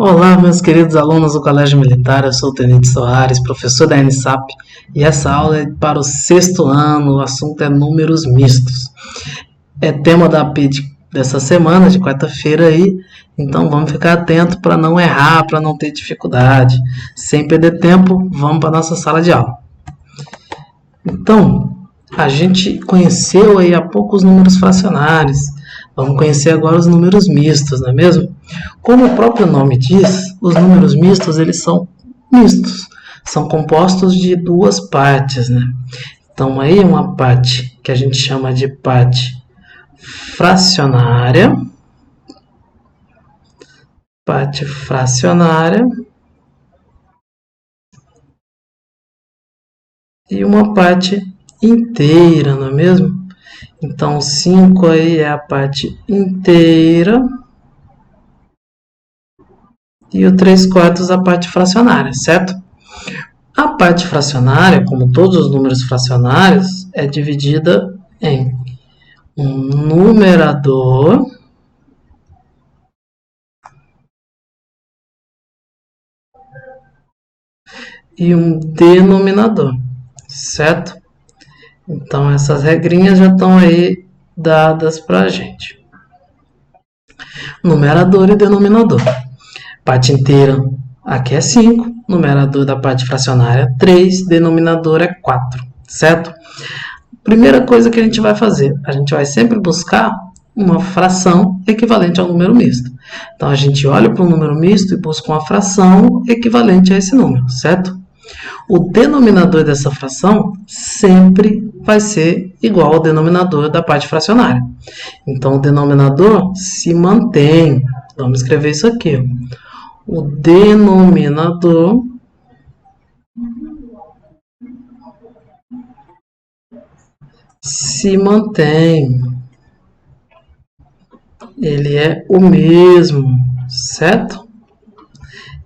Olá, meus queridos alunos do Colégio Militar, eu sou o Tenente Soares, professor da NSAP, e essa aula é para o 6º ano, o assunto é números mistos. É tema da AP dessa semana, de quarta-feira aí, então vamos ficar atento para não errar, para não ter dificuldade. Sem perder tempo, vamos para a nossa sala de aula. Então, a gente conheceu aí há pouco os números fracionários. Vamos conhecer agora os números mistos, não é mesmo? Como o próprio nome diz, os números mistos, eles são mistos. São compostos de duas partes, né? Então, aí é uma parte que a gente chama de parte fracionária. Parte fracionária. E uma parte inteira, não é mesmo? Então, 5 aí é a parte inteira. E o 3/4 a parte fracionária, certo? A parte fracionária, como todos os números fracionários, é dividida em um numerador e um denominador, certo? Então, essas regrinhas já estão aí dadas para a gente. Numerador e denominador. Parte inteira aqui é 5, numerador da parte fracionária 3, denominador é 4, certo? Primeira coisa que a gente vai fazer, a gente vai sempre buscar uma fração equivalente ao número misto. Então, a gente olha para um número misto e busca uma fração equivalente a esse número, certo? O denominador dessa fração sempre vai ser igual ao denominador da parte fracionária. Então, o denominador se mantém. Vamos escrever isso aqui. O denominador se mantém. Ele é o mesmo, certo?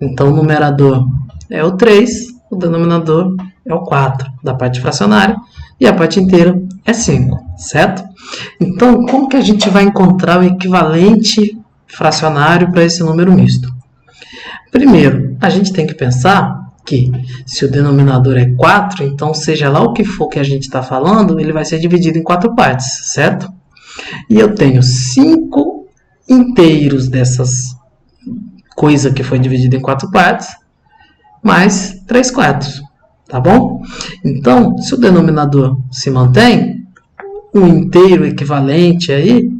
Então, o numerador é o 3, o denominador é o 4 da parte fracionária e a parte inteira é 5, certo? Então, como que a gente vai encontrar o equivalente fracionário para esse número misto? Primeiro, a gente tem que pensar que se o denominador é 4, então seja lá o que for que a gente está falando, ele vai ser dividido em 4 partes, certo? E eu tenho 5 inteiros dessas coisa que foi dividida em 4 partes, mais 3/4, tá bom? Então, se o denominador se mantém, o inteiro equivalente aí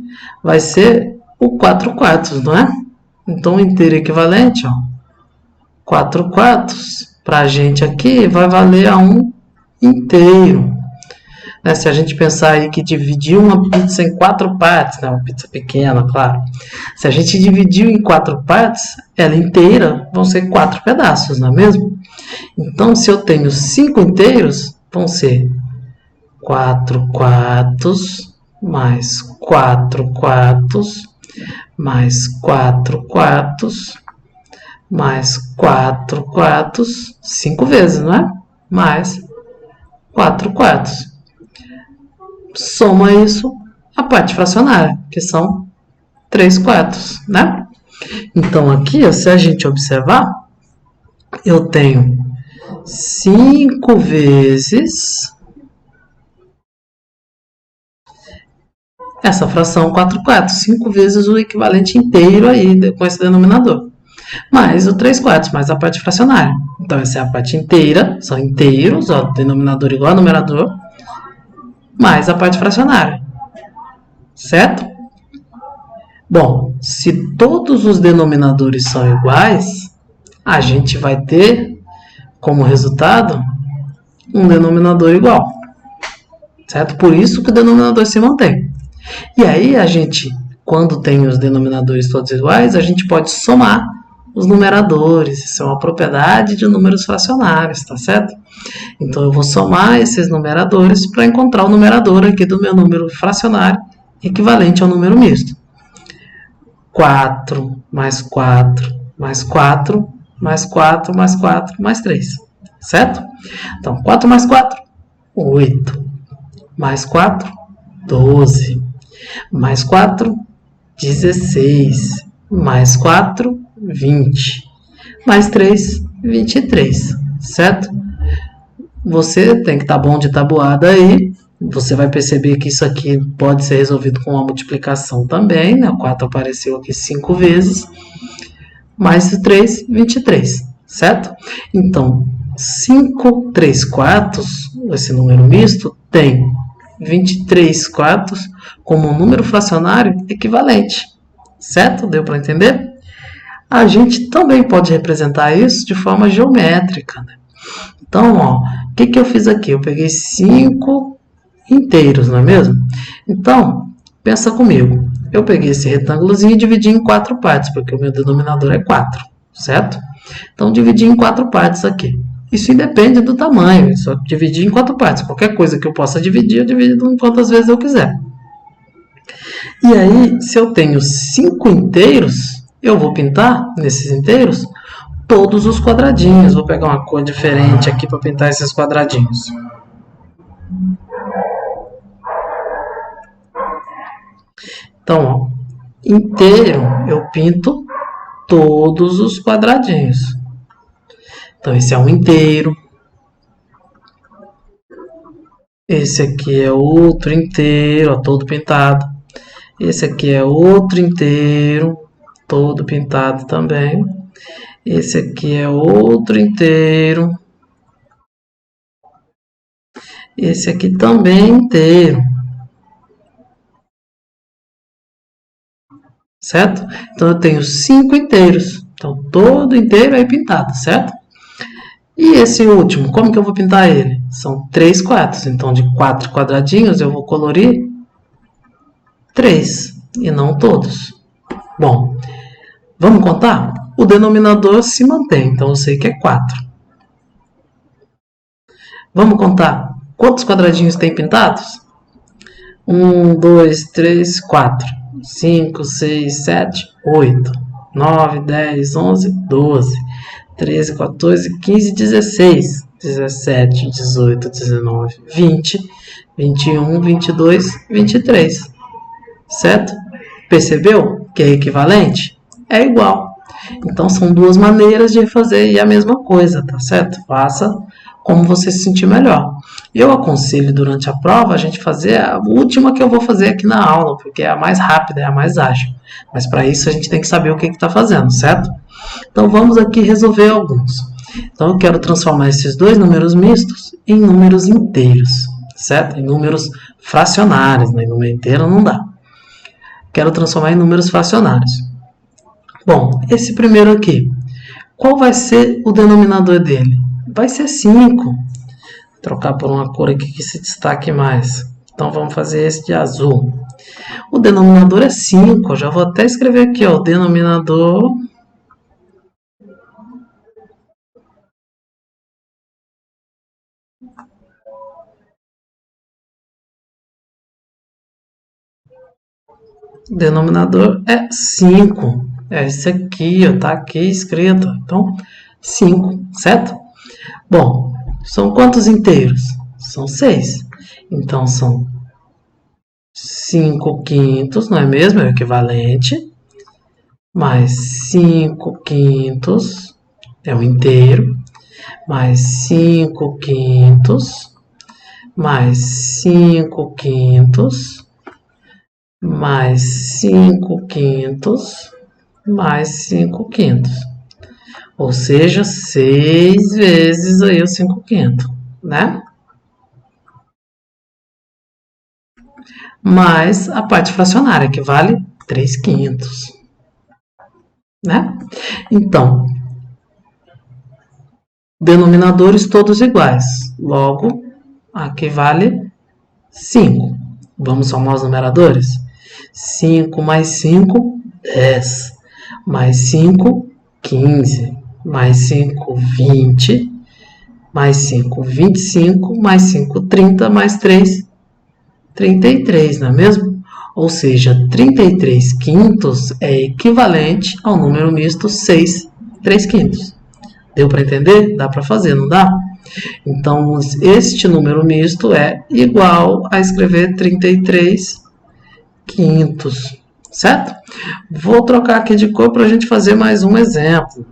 vai ser o 4/4, não é? Então, o inteiro equivalente, ó, 4/4, para a gente aqui, vai valer a 1 inteiro. Né? Se a gente pensar aí que dividir uma pizza em 4 partes, né? Uma pizza pequena, claro. Se a gente dividir em 4 partes, ela inteira vão ser 4 pedaços, não é mesmo? Então, se eu tenho 5 inteiros, vão ser 4/4 mais 4/4 mais 4/4 mais 4/4, 5 vezes, não é? Mais 4/4. Soma isso a parte fracionária, que são 3/4, né? Então, aqui, se a gente observar, eu tenho 5 vezes essa fração 4/4, 5 vezes o equivalente inteiro aí com esse denominador. Mais o 3/4, mais a parte fracionária. Então, essa é a parte inteira, são inteiros, ó, denominador igual a numerador, mais a parte fracionária, certo? Bom, se todos os denominadores são iguais, a gente vai ter, como resultado, um denominador igual, certo? Por isso que o denominador se mantém. E aí, a gente, quando tem os denominadores todos iguais, a gente pode somar os numeradores. Isso é uma propriedade de números fracionários, tá certo? Então, eu vou somar esses numeradores para encontrar o numerador aqui do meu número fracionário equivalente ao número misto. 4 mais 4 mais 4 mais 4 mais 4 mais 3, certo? Então, 4 mais 4, 8. Mais 4, 12. Mais 4, 16. Mais 4, 20. Mais 3, 23, certo? Você tem que estar bom de tabuada aí. Você vai perceber que isso aqui pode ser resolvido com uma multiplicação também, né? O 4 apareceu aqui 5 vezes. Mais 3, 23, certo? Então, 5 3 quartos, esse número misto, tem 23 quartos como um número fracionário equivalente, certo? Deu para entender? A gente também pode representar isso de forma geométrica, né? Então, ó, o que eu fiz aqui? Eu peguei 5 inteiros, não é mesmo? Então, pensa comigo. Eu peguei esse retângulozinho e dividi em 4 partes, porque o meu denominador é 4, certo? Então, dividi em 4 partes aqui. Isso independe do tamanho, só dividir em 4 partes. Qualquer coisa que eu possa dividir, eu divido quantas vezes eu quiser. E aí, se eu tenho 5 inteiros, eu vou pintar nesses inteiros todos os quadradinhos. Vou pegar uma cor diferente aqui para pintar esses quadradinhos. Então, ó, inteiro eu pinto todos os quadradinhos. Então, esse é um inteiro. Esse aqui é outro inteiro, ó, todo pintado. Esse aqui é outro inteiro, todo pintado também. Esse aqui é outro inteiro. Esse aqui também inteiro. Certo? Então, eu tenho 5 inteiros. Então, todo inteiro é pintado, certo? E esse último, como que eu vou pintar ele? São 3 quartos. Então, de 4 quadradinhos, eu vou colorir 3, e não todos. Bom, vamos contar? O denominador se mantém, então eu sei que é 4. Vamos contar quantos quadradinhos tem pintados? 1, 2, 3, 4. 5, 6, 7, 8, 9, 10, 11, 12, 13, 14, 15, 16, 17, 18, 19, 20, 21, 22, 23. Certo? Percebeu que é equivalente? É igual. Então, são duas maneiras de fazer a mesma coisa, tá certo? Faça como você se sentir melhor. Eu aconselho durante a prova a gente fazer a última que eu vou fazer aqui na aula, porque é a mais rápida, é a mais ágil. Mas para isso a gente tem que saber o que está fazendo, certo? Então vamos aqui resolver alguns. Então eu quero transformar esses dois números mistos em números inteiros, certo? Em números fracionários, né? Em número inteiro não dá. Quero transformar em números fracionários. Bom, esse primeiro aqui, qual vai ser o denominador dele? Vai ser 5. Vou trocar por uma cor aqui que se destaque mais. Então vamos fazer esse de azul. O denominador é 5. Eu já vou até escrever aqui, ó, o denominador é 5. É esse aqui, ó, tá aqui escrito. Então, 5, certo? Bom, são quantos inteiros? São 6. Então, são 5 quintos, não é mesmo? É o equivalente. Mais 5 quintos é o inteiro. Mais 5 quintos. Mais 5 quintos. Mais 5 quintos. Mais 5 quintos. Ou seja, 6 vezes aí o 5 quintos, né? Mais a parte fracionária, que vale 3 quintos, né? Então, denominadores todos iguais. Logo, aqui vale 5. Vamos somar os numeradores? 5 mais 5, 10. Mais 5, 15. Mais 5, 20. Mais 5, 25. Mais 5, 30. Mais 3, 33, não é mesmo? Ou seja, 33 quintos é equivalente ao número misto 6, 3 quintos. Deu para entender? Dá para fazer, não dá? Então, este número misto é igual a escrever 33 quintos. certo? Vou trocar aqui de cor para a gente fazer mais um exemplo.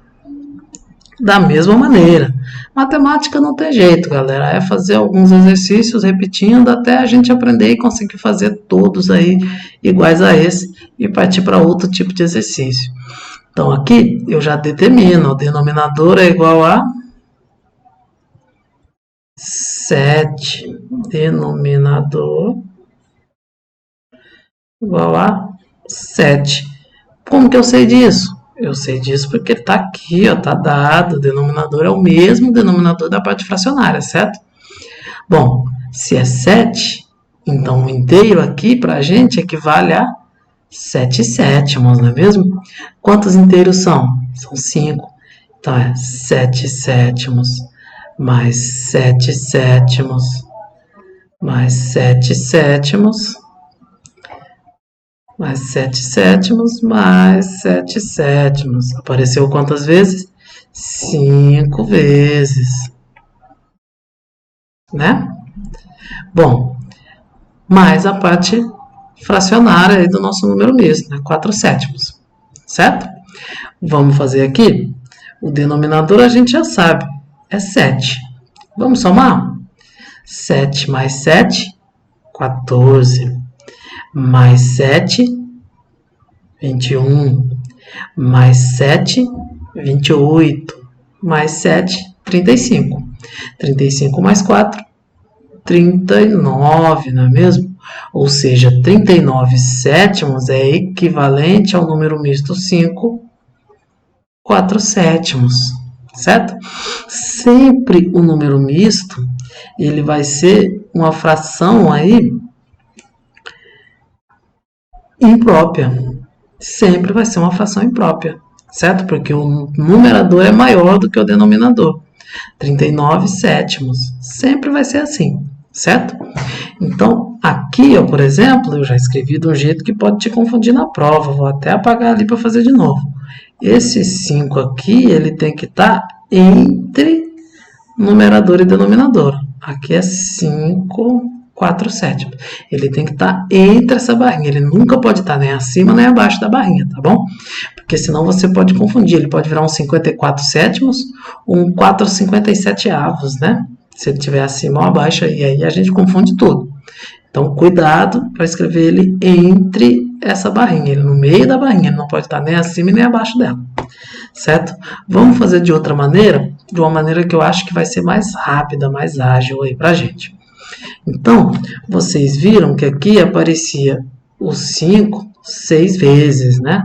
Da mesma maneira. Matemática não tem jeito, galera. É fazer alguns exercícios repetindo até a gente aprender e conseguir fazer todos aí iguais a esse e partir para outro tipo de exercício. Então aqui eu já determino, o denominador é igual a 7. Denominador igual a 7. Como que eu sei disso? Eu sei disso porque está aqui, está dado. O denominador é o mesmo denominador da parte fracionária, certo? Bom, se é 7, então o inteiro aqui para a gente equivale a 7 sétimos, não é mesmo? Quantos inteiros são? São 5. Então é 7 sétimos mais 7 sétimos mais 7 sétimos mais 7 sétimos mais 7 sétimos. Apareceu quantas vezes? 5 vezes. Né? Bom, mais a parte fracionária aí do nosso número misto, né? 4 sétimos. Certo? Vamos fazer aqui. O denominador a gente já sabe. É 7. Vamos somar? 7 mais 7, 14. Mais 7, 21. Mais 7, 28. Mais 7, 35. 35 mais 4, 39, não é mesmo? Ou seja, 39 sétimos é equivalente ao número misto 5, 4 sétimos, certo? Sempre o número misto, ele vai ser uma fração aí imprópria. Sempre vai ser uma fração imprópria, certo? Porque o numerador é maior do que o denominador. 39 sétimos. Sempre vai ser assim, certo? Então, aqui, ó, por exemplo, eu já escrevi de um jeito que pode te confundir na prova. Vou até apagar ali para fazer de novo. Esse 5 aqui, ele tem que estar entre numerador e denominador. Aqui é 5, 4 sétimos. Ele tem que estar entre essa barrinha. Ele nunca pode estar nem acima nem abaixo da barrinha, tá bom? Porque senão você pode confundir. Ele pode virar um 54 sétimos ou um 4,57 avos, né? Se ele estiver acima ou abaixo, e aí a gente confunde tudo. Então, cuidado para escrever ele entre essa barrinha. Ele no meio da barrinha. Ele não pode estar nem acima nem abaixo dela. Certo? Vamos fazer de outra maneira? De uma maneira que eu acho que vai ser mais rápida, mais ágil aí pra gente. Então, vocês viram que aqui aparecia o 5 6 vezes, né?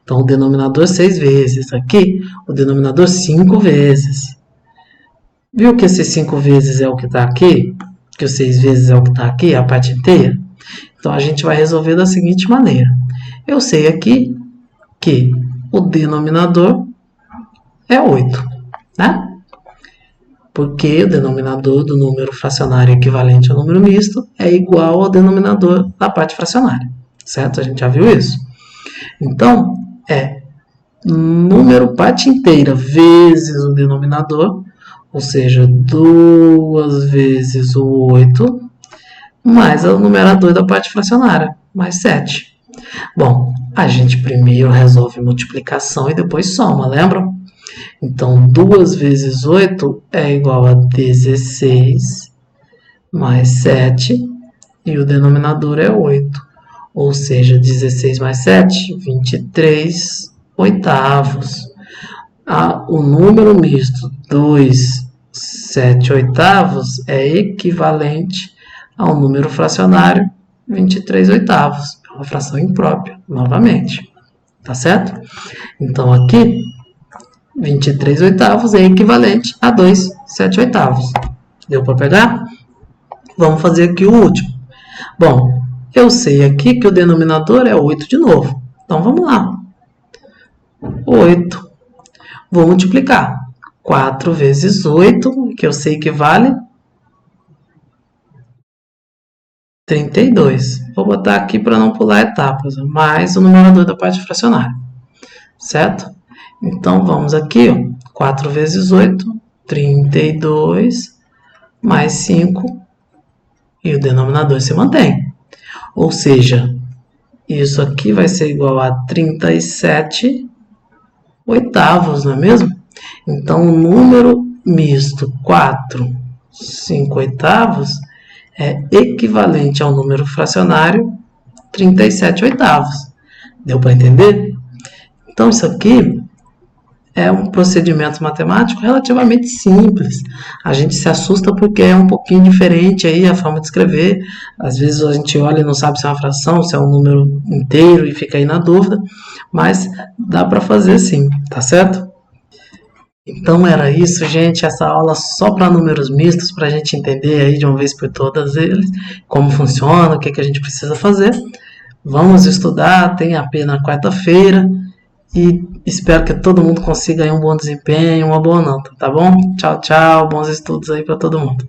Então, o denominador 6 vezes. Aqui, o denominador 5 vezes. Viu que esse 5 vezes é o que está aqui? Que o 6 vezes é o que está aqui, a parte inteira? Então, a gente vai resolver da seguinte maneira. Eu sei aqui que o denominador é 8, né? Porque o denominador do número fracionário equivalente ao número misto é igual ao denominador da parte fracionária, certo? A gente já viu isso. Então, é número parte inteira vezes o denominador, ou seja, 2 vezes o 8, mais o numerador da parte fracionária, mais 7. Bom, a gente primeiro resolve multiplicação e depois soma, lembram? Então, 2 vezes 8 é igual a 16 mais 7 e o denominador é 8. Ou seja, 16 mais 7, 23 oitavos. O número misto 2, 7 oitavos é equivalente ao número fracionário 23 oitavos. É uma fração imprópria, novamente. Tá certo? Então, aqui, 23 oitavos é equivalente a 2, 7 oitavos. Deu para pegar? Vamos fazer aqui o último. Bom, eu sei aqui que o denominador é 8 de novo. Então, vamos lá. 8. Vou multiplicar. 4 vezes 8, que eu sei que vale 32. Vou botar aqui para não pular etapas. Mais o numerador da parte fracionária. Certo? Então, vamos aqui, ó, 4 vezes 8, 32, mais 5, e o denominador se mantém. Ou seja, Isso aqui vai ser igual a 37 oitavos, não é mesmo? Então, o número misto 4, 5 oitavos é equivalente ao número fracionário 37 oitavos. Deu para entender? Então, isso aqui é um procedimento matemático relativamente simples. A gente se assusta porque é um pouquinho diferente aí a forma de escrever. Às vezes a gente olha e não sabe se é uma fração, se é um número inteiro e fica aí na dúvida. Mas dá para fazer sim, tá certo? Então era isso, gente. Essa aula só para números mistos, para a gente entender aí de uma vez por todas eles, como funciona, o que, que a gente precisa fazer. Vamos estudar, tem AP na quarta-feira e espero que todo mundo consiga aí um bom desempenho, uma boa nota, tá bom? Tchau, tchau, bons estudos aí para todo mundo.